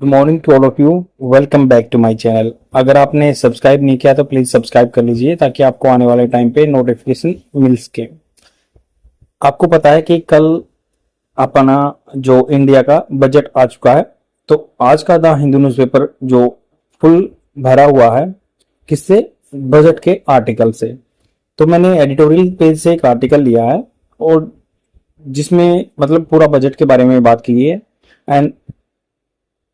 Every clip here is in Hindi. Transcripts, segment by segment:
Good morning to all of you. Welcome back to my channel. अगर आपने सब्सक्राइब नहीं किया तो प्लीज सब्सक्राइब कर लीजिए ताकि आपको आने वाले टाइम पे नोटिफिकेशन मिल सके। आपको पता है कि कल अपना जो इंडिया का बजट आ चुका है, तो आज का द हिंदू न्यूज़पेपर जो फुल भरा हुआ है किससे, बजट के आर्टिकल से। तो मैंने एडिटोरियल पेज से एक आर्टिकल लिया है और जिसमें मतलब पूरा बजट के बारे में बात की है। And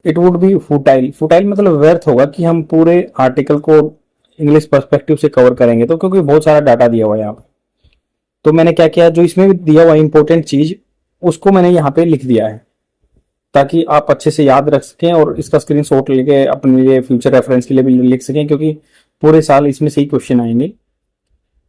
it would be futile, futile मतलब व्यर्थ होगा कि हम पूरे आर्टिकल को इंग्लिश पर्सपेक्टिव से कवर करेंगे, तो क्योंकि बहुत सारा डाटा दिया हुआ है यहाँ पे। तो मैंने क्या किया, जो इसमें दिया हुआ इंपॉर्टेंट चीज उसको मैंने यहाँ पे लिख दिया है ताकि आप अच्छे से याद रख सकें और इसका स्क्रीनशॉट लेके अपने लिए फ्यूचर रेफरेंस के लिए भी लिख सकें, क्योंकि पूरे साल इसमें से ही क्वेश्चन आएंगे।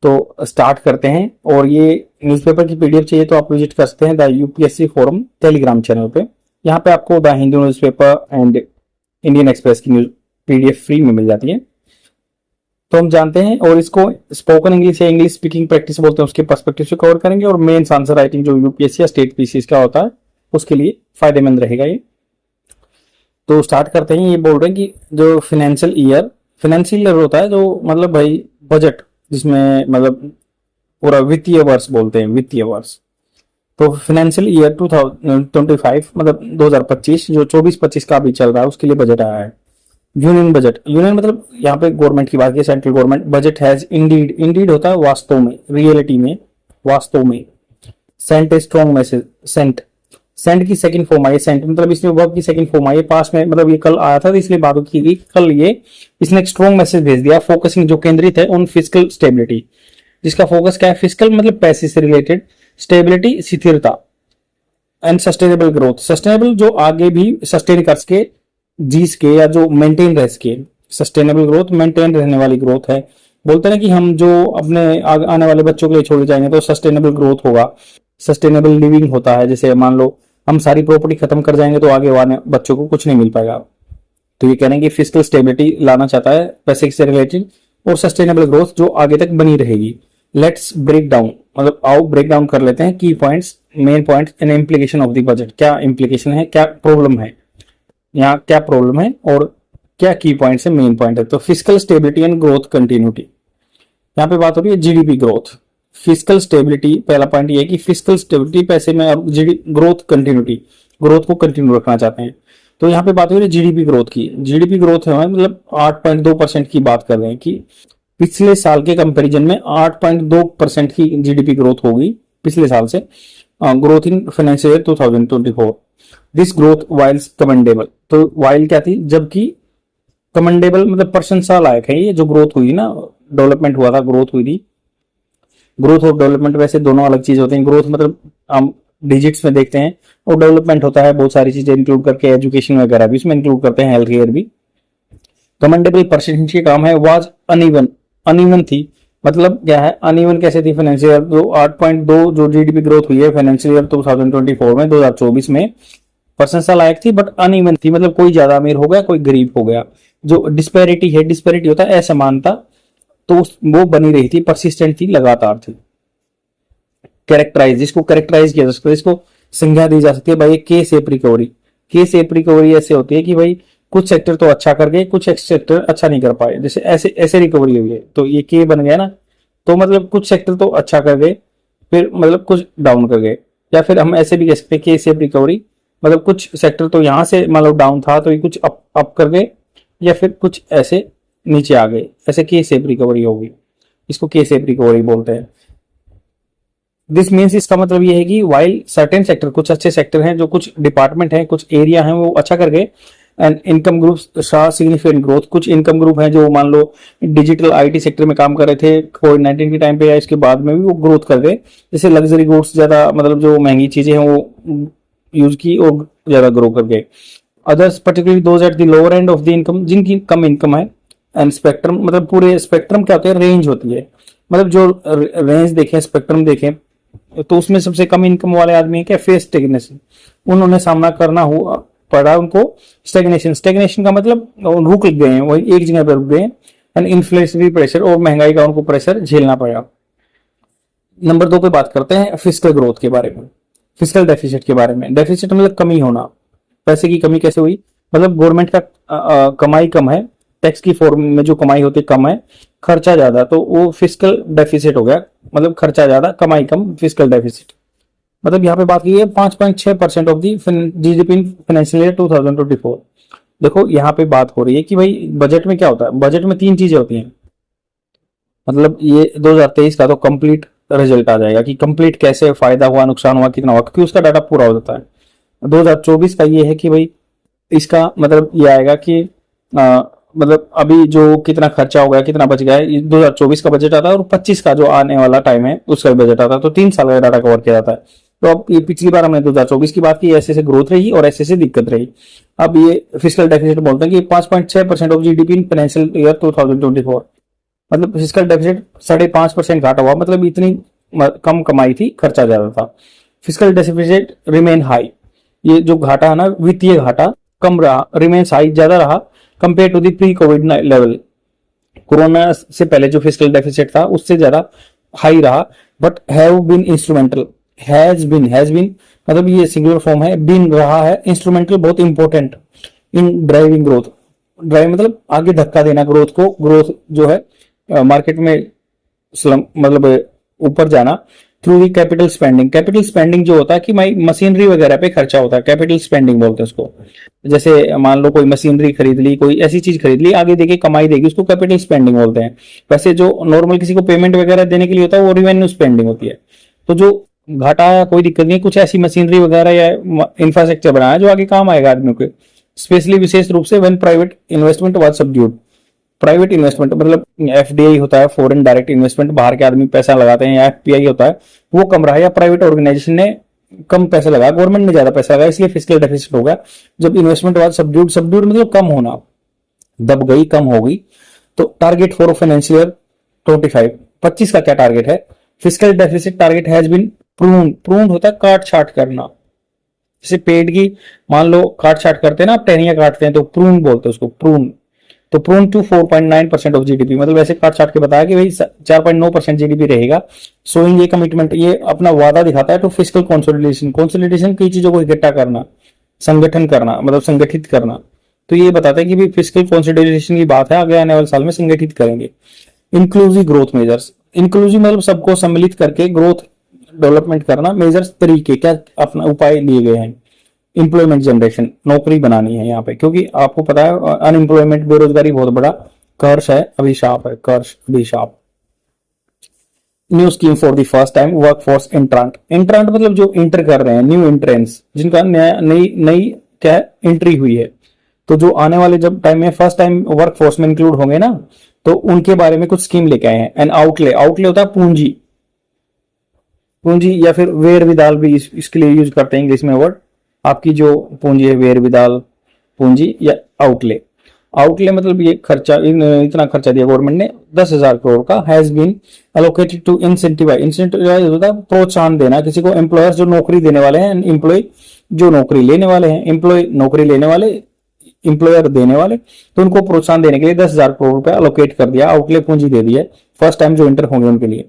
तो स्टार्ट करते हैं। और ये न्यूज़पेपर की पीडीएफ चाहिए तो आप विजिट कर सकते हैं the UPSC forum Telegram channel पे। यहाँ पे आपको the Hindu newspaper and Indian express की न्यूज पीडीएफ फ्री में मिल जाती है। तो हम जानते हैं, और इसको स्पोकन इंग्लिश या इंग्लिश स्पीकिंग प्रैक्टिस बोलते हैं, उसके पर्सपेक्टिव से कवर करेंगे। और मेंस आंसर राइटिंग जो यूपीएससी या स्टेट पीसीएस का होता है उसके लिए फायदेमंद रहेगा ये। तो स्टार्ट करते हैं। ये बोल रहे हैं कि जो फाइनेंशियल ईयर होता है, जो मतलब भाई बजट जिसमें मतलब पूरा वित्तीय वर्ष बोलते हैं, वित्तीय वर्ष। तो फाइनेंशियल ईयर 2025 मतलब 2025 जो 24-25 का भी चल रहा है उसके लिए बजट आया है। यूनियन बजट, यूनियन मतलब यहाँ पे गवर्नमेंट की बात की, central government budget has indeed, indeed होता है वास्तव में, रियलिटी में, वास्तव में। Sent a strong message, sent, sent की सेकंड फॉर्म आई, सेंट मतलब इसमें वर्ब की सेकंड फॉर्म आई, पास में मतलब ये कल आया था तो इसलिए बात की गई। कल ये इसने एक स्ट्रॉन्ग मैसेज भेज दिया, फोकसिंग जो केंद्रित है ऑन फिजिकल स्टेबिलिटी, जिसका फोकस क्या है, फिजिकल मतलब पैसे से रिलेटेड, स्टेबिलिटी स्थिरता, एंड सस्टेनेबल ग्रोथ, सस्टेनेबल जो आगे भी सस्टेन कर सके, जी सके, या जो मेंटेन रह सके। सस्टेनेबल ग्रोथ मेंटेन रहने वाली ग्रोथ है। बोलते हैं कि हम जो अपने आने वाले बच्चों के लिए छोड़े जाएंगे तो सस्टेनेबल ग्रोथ होगा, सस्टेनेबल लिविंग होता है। जैसे मान लो हम सारी प्रॉपर्टी खत्म कर जाएंगे तो आगे वाले बच्चों को कुछ नहीं मिल पाएगा। तो ये कह रहे हैं कि फिजिकल स्टेबिलिटी लाना चाहता है पैसे से रिलेटेड, और सस्टेनेबल ग्रोथ जो आगे तक बनी रहेगी। लेट्स ब्रेक डाउन, मतलब आओ ब्रेक डाउन कर लेते हैं की points, main points and implication of the budget. क्या इम्प्लीकेशन है, क्या प्रॉब्लम है, यहाँ क्या प्रॉब्लम है और क्या की पॉइंट्स है, मेन पॉइंट है। तो physical stability and growth continuity, यहाँ पे बात हो रही है जीडीपी ग्रोथ। फिजिकल स्टेबिलिटी पहला पॉइंट ये है कि फिजिकल स्टेबिलिटी पैसे में, और ग्रोथ कंटिन्यूटी, ग्रोथ को कंटिन्यू रखना चाहते हैं। तो यहाँ पे बात हो रही है जीडीपी ग्रोथ की। जीडीपी ग्रोथ है मतलब 8.2% की बात कर रहे हैं कि पिछले साल के कंपैरिजन में 8.2% की जीडीपी ग्रोथ होगी पिछले साल से, growth in financial year 2024। This growth whiles commendable, तो वाइल क्या थी, जबकि कमेंडेबल मतलब प्रशंसा लायक है। ये जो ग्रोथ हुई ना, डेवलपमेंट हुआ था, ग्रोथ हुई थी। ग्रोथ और डेवलपमेंट वैसे दोनों अलग चीज होते हैं। ग्रोथ मतलब हम डिजिट्स में देखते हैं, और डेवलपमेंट होता है बहुत सारी चीजें इंक्लूड करके, एजुकेशन वगैरह भी इसमें इंक्लूड करते हैं, हेल्थ केयर भी। कमेंडेबल परसेंटेज के काम है। वाज अनइवन, अनइवन थी मतलब क्या है, अनइवन कैसे थी फाइनेंशियल ईयर, जो 8.2 जो जीडीपी ग्रोथ हुई है फाइनेंशियल ईयर 2024 में, 2024 में प्रशंसा लायक थी, बट अनइवन थी मतलब कोई ज्यादा अमीर हो गया, कोई गरीब हो गया। जो डिस्पैरिटी है, डिस्पैरिटी होता है असमानता, तो वो बनी रही थी, परसिस्टेंट थी, लगातार थी। कैरेक्टराइज, जिसको कैरेक्टराइज किया जा सकता है, इसको संज्ञा दी जा सकती है भाई के शेप रिकवरी। के शेप रिकवरी ऐसे होती है कि भाई कुछ सेक्टर तो अच्छा कर गए, कुछ सेक्टर अच्छा नहीं कर पाए, जैसे ऐसे ऐसे रिकवरी हुई है, तो ये के बन गया ना। तो मतलब कुछ सेक्टर तो अच्छा कर गए, फिर मतलब कुछ डाउन कर गए। या फिर हम ऐसे भी कह सकते हैं के शेप रिकवरी, मतलब कुछ सेक्टर तो यहां से मतलब डाउन था तो ये कुछ अप कर गए, या फिर कुछ ऐसे नीचे आ गए, ऐसे के शेप रिकवरी होगी, इसको के शेप रिकवरी बोलते हैं। दिस मीन्स, इसका मतलब ये है कि वाइल सर्टेन सेक्टर, कुछ अच्छे सेक्टर हैं, जो कुछ डिपार्टमेंट हैं, कुछ एरिया हैं वो अच्छा कर गए, एंड इनकम ग्रुप शा सिग्निफिकेंट ग्रोथ, कुछ इनकम ग्रुप हैं जो मान लो डिजिटल आईटी सेक्टर में काम कर रहे थे कोविड-19 के टाइम पे या इसके बाद में भी वो ग्रोथ कर गए। जैसे लग्जरी गुड्स, ज्यादा मतलब जो महंगी चीजें हैं वो यूज की और ज्यादा ग्रो कर गए। Others particularly those at the lower end of the income, जिनकी कम इनकम है, एंड स्पेक्ट्रम मतलब पूरे स्पेक्ट्रम क्या होता है, रेंज होती है, मतलब जो रेंज देखें, स्पेक्ट्रम देखें, तो उसमें सबसे कम इनकम वाले आदमी क्या, फेस स्टेग्नेशन, उन्होंने सामना करना हुआ पड़ा उनको स्टेग्नेशन। स्टेग्नेशन का मतलब रुक गए हैं, वही एक जगह पर रुक गए हैं, एंड इन्फ्लेशनरी प्रेशर और महंगाई का उनको प्रेशर झेलना पड़ा। नंबर 2 पे बात करते हैं फिजिकल ग्रोथ के बारे में, फिजिकल डेफिसिट के बारे में। डेफिसिट मतलब कमी होना, पैसे की कमी कैसे हुई, मतलब गवर्नमेंट का कमाई कम है, टैक्स की फॉर्म में जो कमाई होती है कम है, खर्चा ज्यादा, तो वो फिस्कल डेफिसिट हो गया। मतलब खर्चा ज्यादा कमाई कम, फिस्कल डेफिसिट। मतलब यहाँ पे बात की है 5.6% of the GDP in financial year 2024। देखो यहाँ पे बात हो रही है कि भाई बजट में क्या होता है, बजट में तीन चीजें होती हैं। मतलब ये 2023 का तो कंप्लीट रिजल्ट आ जाएगा कि कंप्लीट कैसे फायदा हुआ, नुकसान हुआ, कितना हुआ, क्योंकि उसका डाटा पूरा हो जाता है। 2024 का ये है कि भाई इसका मतलब ये आएगा कि मतलब अभी जो कितना खर्चा हो गया, कितना बच गया है, 2024 का बजट आता है, और 25 का जो आने वाला टाइम है उसका भी बजट आता है। तो 3 साल का डाटा कवर किया जाता है। तो अब ये पिछली बार हमने 2024 की बात की, ऐसे ऐसे ग्रोथ रही और ऐसे ऐसे दिक्कत रही। अब ये फिजिकल डेफिसिट बोलते हैं कि 5.6% of GDP in financial year 2024। मतलब फिजिकल डेफिसिट 5.5% घाटा हुआ, मतलब इतनी कम कमाई थी, खर्चा ज्यादा था। फिजिकल डेफिसिट रिमेन हाई, ये जो घाटा है ना, वित्तीय घाटा कम रहा, रिमेन्स हाई ज्यादा रहा compare to the pre covid level. Corona से पहले जो फिजिकल डेफिसिट था उससे ज्यादा हाई रहा, but have been instrumental. Has been मतलब ये सिंगुलर फॉर्म है, बीन रहा है, इंस्ट्रूमेंटल बहुत important in driving growth. Drive मतलब आगे धक्का देना ग्रोथ को, ग्रोथ जो है मार्केट में मतलब ऊपर जाना through the capital spending. Capital spending जो होता है कि भाई मशीनरी वगैरह पे खर्चा होता है, कैपिटल स्पेंडिंग बोलते हैं उसको। जैसे मान लो कोई मशीनरी खरीद ली, कोई ऐसी चीज खरीद ली, आगे देके कमाई देगी, उसको कैपिटल स्पेंडिंग बोलते हैं। वैसे जो नॉर्मल किसी को पेमेंट वगैरह देने के लिए होता है वो रिवेन्यू स्पेंडिंग होती है। तो जो घाटा कोई दिक्कत नहीं, कुछ ऐसी मशीनरी वगैरह या इंफ्रास्ट्रक्चर बनाया जो आगे काम आएगा आदमियों के, स्पेशली विशेष रूप से when private investment was subdued. Private investment मतलब एफडीआई होता है, फॉरेन डायरेक्ट इन्वेस्टमेंट, बाहर के आदमी पैसा लगाते हैं, या एफपीआई होता है, वो कम रहा, या प्राइवेट ऑर्गेनाइजेशन ने कम पैसा लगाया, गवर्नमेंट ने ज्यादा पैसा लगाया, इसलिए फिस्कल डेफिसिट हो गया। जब इन्वेस्टमेंट वाज सबड्यूड, सबड्यूड मतलब कम होना, दब गई, कम हो गई। तो टारगेट फॉर फाइनेंशियल ईयर 25 का क्या टारगेट है? Fiscal deficit target has been pruned. Pruned होता है काट छाट करना, जैसे पेड़ की मान लो काट छाट करते हैं ना, आप टहनियां काटते हैं तो प्रून बोलते हैं उसको, प्रून। तो प्रून टू 4.9% ऑफ जीडीपी, मतलब ऐसे काट छाट के बताया कि भाई 4.9% जीडीपी रहेगा। सोइंग ये कमिटमेंट, ये अपना वादा दिखाता है टू फिजिकल कंसोलिडेशन। कंसोलिडेशन कई चीजों को इकट्ठा करना, संगठन करना, मतलब संगठित करना। तो ये बताता है कि भाई फिजिकल कंसोलिडेशन की बात है, आगे आने वाले साल में संगठित करेंगे। इंक्लूसिव ग्रोथ मेजर्स, इंक्लूसिव मतलब सबको सम्मिलित करके ग्रोथ डेवलपमेंट करना। मेजर्स तरीके क्या अपना उपाय लिए गए हैं? एम्प्लॉयमेंट जनरेशन, नौकरी बनानी है यहाँ पे, क्योंकि आपको पता है अनएम्प्लॉयमेंट, बेरोजगारी बहुत बड़ा कर्ज है, अभिशाप है, कर्ज अभिशाप। New scheme for the first time work force entrant. Entrant मतलब जो इंटर कर रहे हैं, न्यू एंट्रेंस, जिनका नई नई क्या है एंट्री हुई है, तो जो आने वाले जब टाइम में फर्स्ट टाइम वर्क फोर्स में इंक्लूड होंगे ना, तो उनके बारे में कुछ स्कीम लेके आए हैं। एंड आउटले, आउटले होता है पूंजी, पूंजी या फिर वेर विदाल भी इसके लिए यूज करते हैं इंग्लिश में वर्ड। आपकी जो पूंजी है वेर विदाल पूंजी या आउटले। आउटले मतलब ये खर्चा, इतना खर्चा दिया गवर्नमेंट ने 10,000 करोड़ का, has been allocated to incentivise. Incentivise होता है प्रोत्साहन देना किसी को, एम्प्लॉयर्स जो नौकरी देने वाले हैं, एम्प्लॉय जो नौकरी लेने वाले हैं, एम्प्लॉय नौकरी लेने वाले, एम्प्लॉयर देने वाले, तो उनको प्रोत्साहन देने के लिए 10,000 करोड़ रुपया अलोकेट कर दिया, आउटले पूंजी दे दी है फर्स्ट टाइम जो इंटर होंगे उनके लिए।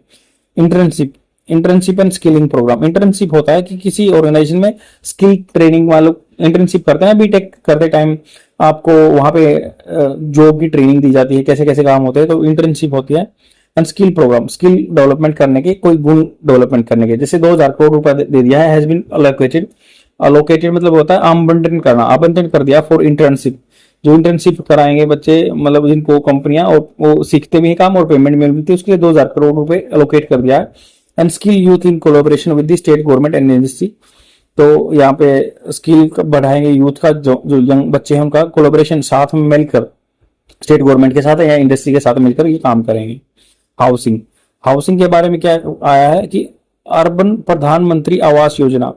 Internship, internship and skilling programme. Internship होता है कि किसी ऑर्गेनाइजेशन में स्किल ट्रेनिंग वालों इंटर्नशिप करते हैं, बीटेक करते टाइम आपको वहां पे जॉब की ट्रेनिंग दी जाती है, कैसे कैसे काम होते हैं, तो इंटर्नशिप होती है। And skill programme, skill development करने के, कोई गुण डेवलपमेंट करने के, जैसे 2,000 करोड़ रुपया दे दिया है, हैज बीन अलोकेटेड। अलोकेटेड मतलब होता है आवंटन करना, आवंटन कर दिया फॉर इंटर्नशिप। जो इंटर्नशिप कराएंगे बच्चे, मतलब जिनको कंपनियां और वो सीखते भी हैं काम और पेमेंट मिलती है, उसके लिए 2,000 करोड़ रुपए अलोकेट कर दिया है। And skill youth in collaboration with the state government and industry. तो यहाँ पे स्किल बढ़ाएंगे यूथ का, जो यंग बच्चे हैं उनका कोलैबोरेशन साथ में मिलकर स्टेट गवर्नमेंट के साथ या इंडस्ट्री के साथ मिलकर ये काम करेंगे। हाउसिंग, हाउसिंग के बारे में क्या आया है कि अर्बन प्रधानमंत्री आवास योजना,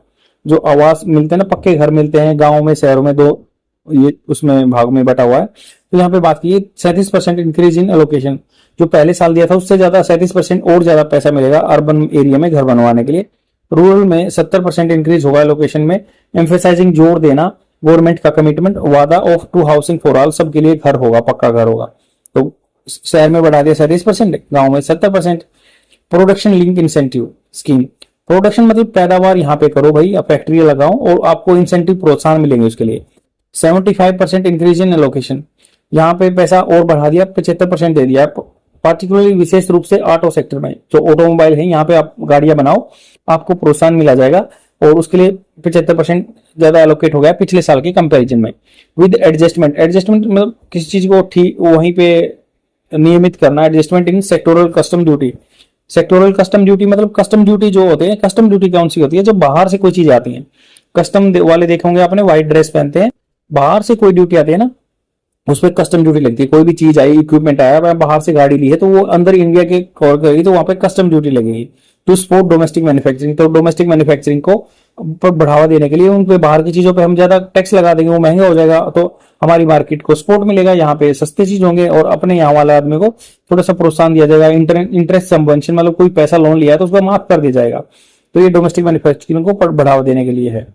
जो आवास मिलते हैं ना, पक्के घर मिलते हैं गाँव में, शहरों में, दो ये उसमें भाग में बटा हुआ है। तो यहाँ पे बात की 37% इंक्रीज इन एलोकेशन, जो पहले साल दिया था उससे ज्यादा 37% और ज्यादा पैसा मिलेगा अर्बन एरिया में घर बनवाने के लिए। रूरल में 70% इंक्रीज होगा एलोकेशन में, एम्फेसाइजिंग जोर देना गवर्नमेंट का कमिटमेंट, वादा of to housing for all, सबके लिए घर होगा, पक्का घर होगा। तो शहर में बढ़ा दिया 37%, गाँव में 70%। Production link incentive scheme, production मतलब पैदावार यहाँ पे करो भाई, आप फैक्ट्री लगाओ और आपको इंसेंटिव प्रोत्साहन मिलेंगे उसके लिए। 75% इंक्रीज इन एलोकेशन, यहाँ पे पैसा और बढ़ा दिया, 75% दे दिया, पार्टिकुलरली विशेष रूप से ऑटो सेक्टर में जो ऑटोमोबाइल है, यहाँ पे आप गाड़ियां बनाओ, आपको प्रोत्साहन मिला जाएगा और उसके लिए 75% ज्यादा एलोकेट हो गया पिछले साल के कंपैरिजन में। विद एडजस्टमेंट, एडजस्टमेंट मतलब किसी चीज को ठीक वहीं पे नियमित करना। Adjustment in sectoral custom duty, sectoral custom duty मतलब कस्टम ड्यूटी जो होते हैं, कस्टम ड्यूटी कौन सी होती है, जो बाहर से कोई चीज आती है, कस्टम वाले देखे होंगे आपने, व्हाइट ड्रेस पहनते हैं, बाहर से कोई ड्यूटी आती है ना, उस पर कस्टम ड्यूटी लगती है। कोई भी चीज आई, इक्विपमेंट आया, बाहर से गाड़ी ली है तो वो अंदर इंडिया के कवर करेगी तो वहां पे कस्टम ड्यूटी लगेगी। टू सपोर्ट डोमेस्टिक मैन्युफैक्चरिंग, तो डोमेस्टिक मैन्युफैक्चरिंग को पर बढ़ावा देने के लिए उन पे बाहर की चीजों पे हम ज्यादा टैक्स लगा देंगे, वो महंगा हो जाएगा, तो हमारी मार्केट को सपोर्ट मिलेगा, यहाँ पे सस्ते चीज होंगे और अपने यहाँ वाले आदमी को थोड़ा सा प्रोत्साहन दिया जाएगा। इंटरेस्ट सबवेंशन मतलब कोई पैसा लोन लिया है तो उसको माफ कर दिया जाएगा, तो ये डोमेस्टिक मैन्युफैक्चरिंग को बढ़ावा देने के लिए है।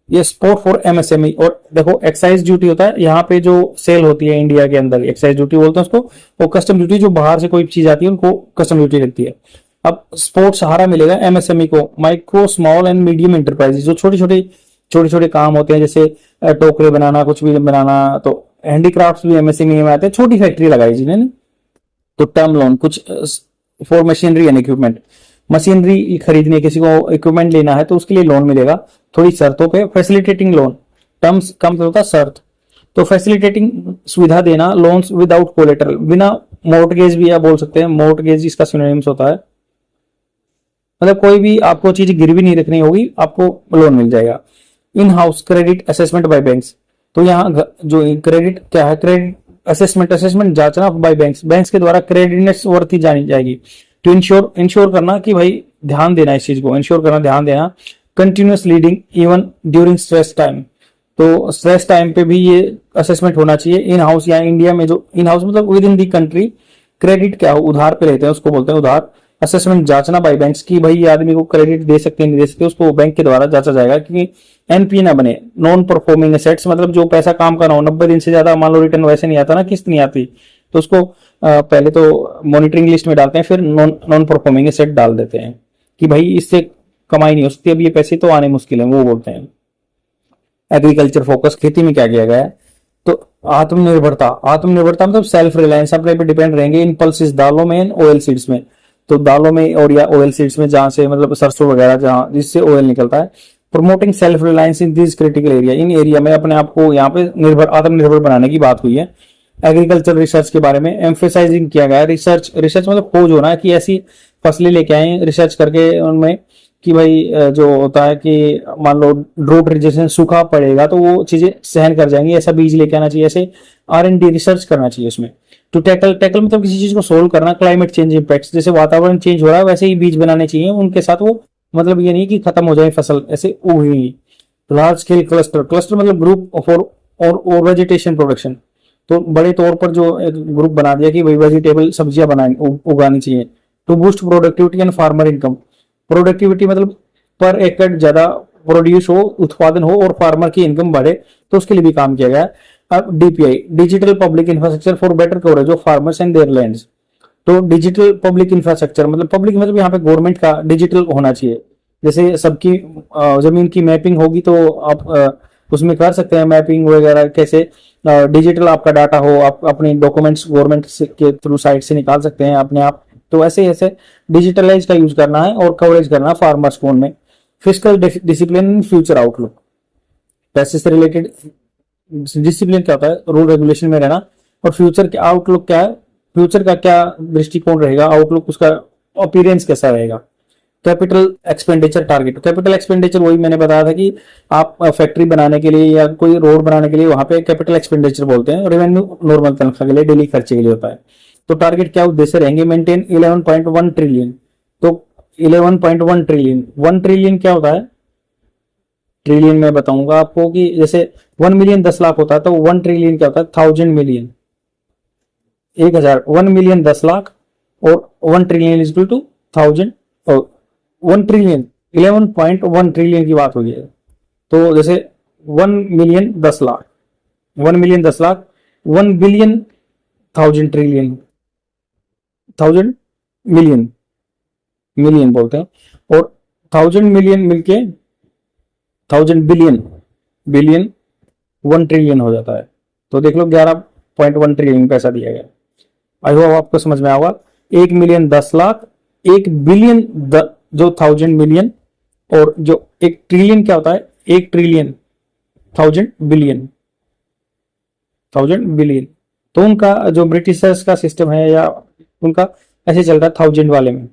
ये सपोर्ट फॉर एमएसएमई। और देखो एक्साइज ड्यूटी होता है, यहाँ पे जो सेल होती है इंडिया के अंदर, एक्साइज ड्यूटी बोलते हैं उसको, वो कस्टम ड्यूटी जो बाहर से कोई चीज आती है उनको कस्टम ड्यूटी लगती है। अब सपोर्ट सहारा मिलेगा एमएसएमई को, micro small and medium enterprises, जो छोटे छोटे काम होते हैं, जैसे टोकरे बनाना, कुछ भी बनाना, तो हैंडीक्राफ्ट भी एमएसएमई में आते हैं, छोटी फैक्ट्री लगाई जिन्हें। तो टर्म लोन कुछ for machinery and equipment, machinery खरीदने, किसी को इक्विपमेंट लेना है तो उसके लिए लोन मिलेगा थोड़ी शर्तों पे। फैसिलिटेटिंग लोन, टर्म्स कम होता है शर्त, तो फैसिलिटेटिंग सुविधा देना, लोन्स विदाउट कोलेटरल, बिना मोर्टगेज भी आप बोल सकते हैं, मोर्टगेज इसका सिनोनिम्स होता है, मतलब कोई भी आपको चीज गिरवी नहीं रखनी होगी, आपको लोन मिल जाएगा। In house credit assessment bye banks, तो यहाँ जो क्रेडिट क्या है, क्रेडिट असेसमेंट जांचना बाय बैंक्स, बैंक्स के द्वारा क्रेडिटनेस वर्थ ही जानी जाएगी। टू इंश्योर करना कि भाई ध्यान देना, इस चीज को इंश्योर करना, ध्यान देना। Continuous leading even during stress time, तो स्ट्रेस टाइम पे भी ये असेसमेंट होना चाहिए। इन हाउस या इंडिया में जो इन हाउस मतलब with in the country, credit क्या हो, उधार पे लेते हैं उसको बोलते हैं उधार। असेसमेंट जांचना बाय बैंक्स की भाई ये आदमी को क्रेडिट दे सकते हैं नहीं दे सकते, उसको बैंक के द्वारा जांचा जाएगा कि एनपी ना बने। नॉन परफॉर्मिंग एसेट्स मतलब जो पैसा काम का ना हो, 90 दिन से ज्यादा मान लो रिटर्न वैसे नहीं आता ना, किस्त नहीं आती, तो उसको पहले तो मॉनिटरिंग लिस्ट में डालते हैं, फिर नॉन परफॉर्मिंग एसेट डाल देते हैं कि भाई इससे कमाई नहीं हो सकती, अब ये पैसे तो आने मुश्किल है, वो बोलते हैं। एग्रीकल्चर फोकस, खेती में क्या किया गया है, तो आत्मनिर्भरता, आत्मनिर्भरता मतलब सेल्फ रिलायंस, अपने पे डिपेंड रहेंगे। इन पल्सिस, दालों में, ऑयल सीड्स में, तो दालों में और या ऑयल सीड्स में, जहां से मतलब सरसों वगैरह जहां जिससे ऑयल निकलता है। Promoting self reliance in this critical area, in area में अपने आप को यहाँ पे आत्मनिर्भर बनाने की बात हुई है। एग्रीकल्चर रिसर्च के बारे में एम्फेसाइजिंग किया गया है। रिसर्च मतलब खोज होना है कि ऐसी फसलें लेके आए रिसर्च करके उनमें कि भाई जो होता है कि मान लो ड्रोट जैसे सूखा पड़ेगा तो वो चीजें सहन कर जाएंगी, ऐसा बीज लेके आना चाहिए, ऐसे R&D रिसर्च करना चाहिए उसमें। टू टैकल मतलब किसी चीज को सोल्व करना। क्लाइमेट चेंज इम्पैक्ट, जैसे वातावरण चेंज हो रहा है वैसे ही बीज बनाने चाहिए उनके साथ, वो मतलब ये नहीं कि खत्म हो जाए फसल, ऐसे उगेगी। लार्ज स्केल क्लस्टर, क्लस्टर मतलब ग्रुप फॉर और वेजिटेशन प्रोडक्शन, तो बड़े तौर पर जो एक ग्रुप बना दिया कि भाई वेजिटेबल सब्जियां उगानी चाहिए। To boost productivity and farmer income, productivity मतलब पर एकड़ ज्यादा प्रोड्यूस हो, उत्पादन हो और फार्मर की इनकम बढ़े, तो उसके लिए भी काम किया गया है। अब DPI, digital public infrastructure for better coverage of farmers and there lands, तो डिजिटल पब्लिक इंफ्रास्ट्रक्चर मतलब पब्लिक मतलब यहाँ पे गवर्नमेंट का डिजिटल होना चाहिए। जैसे सबकी जमीन की मैपिंग होगी तो आप उसमें कर सकते हैं मैपिंग वगैरह, कैसे डिजिटल आपका डाटा हो, आप अपने डॉक्यूमेंट्स गवर्नमेंट के थ्रू साइट से निकाल सकते हैं अपने आप, तो ऐसे ऐसे डिजिटलाइज का यूज करना है और कवरेज करना है फार्मर्स को उनमें। फिजिकल डिसिप्लिन, फ्यूचर आउटलुक, पैसे से रिलेटेड डिसिप्लिन क्या होता है, रूल रेगुलेशन में रहना, और फ्यूचर के आउटलुक क्या है, फ्यूचर का क्या दृष्टिकोण रहेगा, आउटलुक उसका अपीयरेंस कैसा रहेगा। Capital expenditure target, capital expenditure वही मैंने बताया था कि आप फैक्ट्री बनाने के लिए या कोई रोड बनाने के लिए वहां पे कैपिटल एक्सपेंडिचर बोलते हैं। रेवेन्यू नॉर्मल तनख्वाह के लिए, डेली खर्चे के लिए होता है। तो टारगेट क्या उद्देश्य रहेंगे, मेंटेन 11.1 ट्रिलियन, तो 11.1 ट्रिलियन, 1 ट्रिलियन क्या होता है, ट्रिलियन में बताऊंगा आपको कि जैसे 1 मिलियन 10 लाख होता है, तो 1 ट्रिलियन क्या होता है, 1000 मिलियन, 1000, 1 मिलियन 10 लाख और 1 ट्रिलियन इज इक्वल टू 1000, और 1 ट्रिलियन 11.1 ट्रिलियन की बात हो गई है। तो जैसे 1 million 10 lakh, 1 million 10 lakh, 1 billion 1000 trillion, 1000 million, million बोलते हैं, और 1000 मिलियन मिलके 1000 बिलियन, बिलियन 1 ट्रिलियन हो जाता है। तो देख लो 11.1 ट्रिलियन पैसा दिया गया। आई होप आपको समझ में आएगा। 1 मिलियन 10 लाख, 1 बिलियन जो 1000 मिलियन, और जो 1 ट्रिलियन क्या होता है, 1 ट्रिलियन 1000 बिलियन, 1000 बिलियन। तो उनका जो ब्रिटिशर्स का सिस्टम है या उनका ऐसे चल रहा है 1000 वाले में।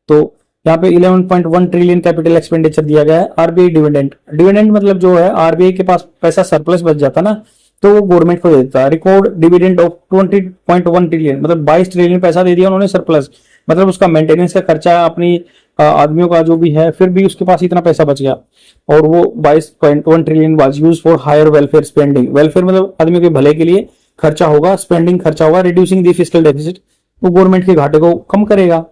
तो यहाँ पे 11.1 ट्रिलियन कैपिटल एक्सपेंडिचर दिया गया है। आरबीआई डिविडेंड, डिविडेंड मतलब जो है आरबीआई के पास पैसा सरप्लस बच जाता ना, तो वो गवर्नमेंट को दे देता है। रिकॉर्ड डिविडेंड ऑफ 20.1 ट्रिलियन, मतलब 22 ट्रिलियन पैसा दे दिया उन्होंने सरप्लस, मतलब उसका मेंटेनेंस का खर्चा अपनी आदमियों का जो भी है, फिर भी उसके पास इतना पैसा बच गया। और वो 22.1 trillion was use for higher welfare spending. Welfare मतलब आदमियों के भले के लिए खर्चा होगा, स्पेंडिंग खर्चा होगा, रिड्यूसिंग द फिस्कल डेफिसिट, वो गवर्नमेंट के घाटे को कम करेगा।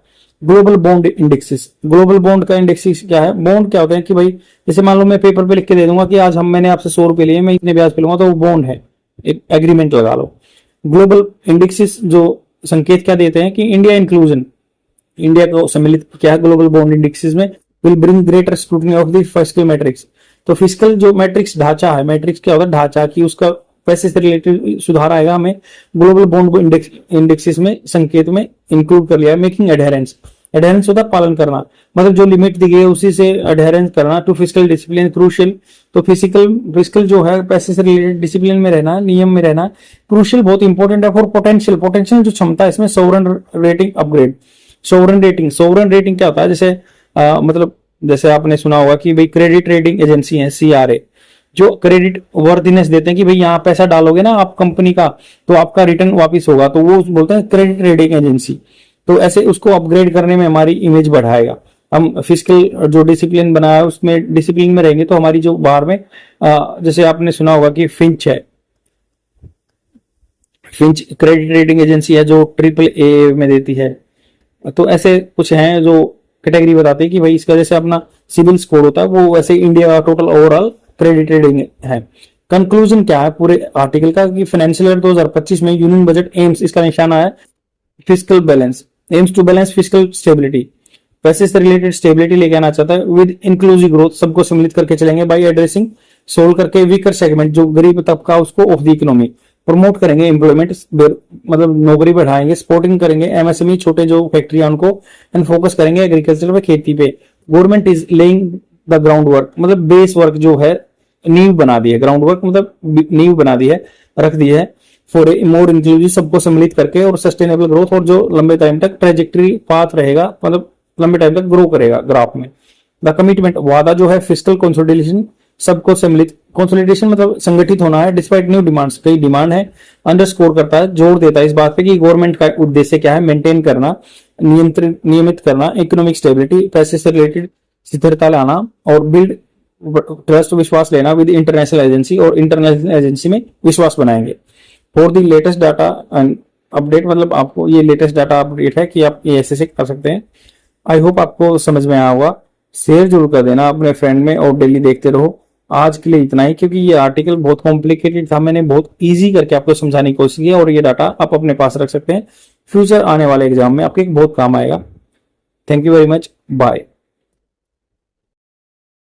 Global bond indexes, global bond का इंडेक्सेस क्या है? बॉन्ड क्या होते हैं कि भाई जैसे मान लो मैं पेपर पे लिख के दे दूंगा कि आज मैंने आपसे 100 रुपए लिए, मैं इतने ब्याज पे लूंगा, तो वो बॉन्ड है, एक एग्रीमेंट लगा लो। ग्लोबल इंडेक्सेस जो संकेत क्या देते हैं कि इंडिया इंक्लूजन, इंडिया को सम्मिलित क्या है ग्लोबल बॉन्ड इंडेक्सेस में, will bring greater scrutiny of the fiscal matrix. तो फिस्कल जो मैट्रिक्स ढांचा है, मैट्रिक्स क्या होता है? ढांचा, कि उसका पैसे से रिलेटेड सुधार आएगा, हमें ग्लोबल बॉन्ड को इंडेक्सेस में संकेत में इंक्लूड कर लिया है। मेकिंग एडहेरेंस, एडहेरेंस होता है पालन करना, मतलब जो लिमिट दी गई है उसी से एडहेरेंस करना। टू फिस्कल डिसिप्लिन क्रूशियल, तो फिस्कल जो है पैसे से रिलेटेड डिसिप्लिन में रहना, नियम में रहना क्रूशियल, बहुत इंपॉर्टेंट है। फॉर पोटेंशियल, पोटेंशियल जो क्षमता है इसमें sovereign rating upgrade. Sovereign rating, sovereign rating क्या होता है? जैसे मतलब जैसे आपने सुना होगा कि भाई क्रेडिट रेटिंग एजेंसी है सीआरए, जो क्रेडिट वर्दीनेस देते हैं कि भाई यहाँ पैसा डालोगे ना आप कंपनी का, तो आपका रिटर्न वापस होगा, तो वो बोलते हैं क्रेडिट रेटिंग एजेंसी। तो ऐसे उसको अपग्रेड करने में हमारी इमेज बढ़ाएगा। हम फिस्कल जो डिसिप्लिन बनाया है उसमें डिसिप्लिन में रहेंगे, तो हमारी जो बाहर में जैसे आपने सुना होगा कि फिंच है, फिंच क्रेडिट रेटिंग एजेंसी है जो AAA में देती है। तो ऐसे कुछ हैं जो कैटेगरी बताते हैं कि भाई इसका जैसे अपना सिविल स्कोर होता है, वो वैसे इंडिया का टोटल ओवरऑल क्रेडिट रेटिंग है। कंक्लूजन क्या है पूरे आर्टिकल का कि फाइनेंशियल ईयर 2025 में यूनियन बजट एम्स, इसका निशाना है fiscal balance, aims to balance fiscal stability, पैसे से रिलेटेड स्टेबिलिटी लेके आना चाहता है विद इंक्लूसिव ग्रोथ, सबको सम्मिलित करके चलेंगे बाय एड्रेसिंग, सोल्व करके वीकर सेगमेंट जो गरीब तबका उसको ऑफ द इकोनॉमी, प्रमोट करेंगे एम्प्लॉयमेंट मतलब नौकरी बढ़ाएंगे, सपोर्टिंग करेंगे एमएसएमई छोटे जो फैक्ट्री उनको, एंड फोकस करेंगे एग्रीकल्चर पे, खेती पे। Government is laying the ground work, मतलब बेस वर्क जो है नींव बना दी है, ग्राउंड वर्क मतलब नींव बना दी है, रख दी है फॉर ए मोर इंक्लूसिव, सबको सम्मिलित करके और सस्टेनेबल ग्रोथ, और जो लंबे टाइम तक ट्रेजेक्टरी पाथ रहेगा, मतलब लंबे टाइम तक ग्रो करेगा ग्राफ में। द कमिटमेंट, वादा जो है फिस्कल कंसोलिडेशन, सबको सम्मिलित, कंसोलिडेशन मतलब संगठित होना है, डिस्पाइट न्यू डिमांड्स, कई डिमांड है, अंडरस्कोर करता है, जोर देता है इस बात पे कि गवर्नमेंट का उद्देश्य क्या है, मेंटेन करना, नियमित करना इकोनॉमिक स्टेबिलिटी, पैसे से रिलेटेड स्थिरता लाना, और बिल्ड ट्रस्ट, विश्वास लेना विद इंटरनेशनल एजेंसी, और इंटरनेशनल एजेंसी में विश्वास बनाएंगे। For the latest data and update, मतलब आपको ये लेटेस्ट डाटा अपडेट है कि आप ये ऐसे कर सकते हैं। आई होप आपको समझ में आया होगा। शेयर जरूर कर देना अपने फ्रेंड में और डेली देखते रहो। आज के लिए इतना ही, क्योंकि ये आर्टिकल बहुत कॉम्प्लिकेटेड था, मैंने बहुत इजी करके आपको समझाने की कोशिश की, और ये डाटा आप अपने पास रख सकते हैं, फ्यूचर आने वाले एग्जाम में आपके बहुत काम आएगा। Thank you very much, bye.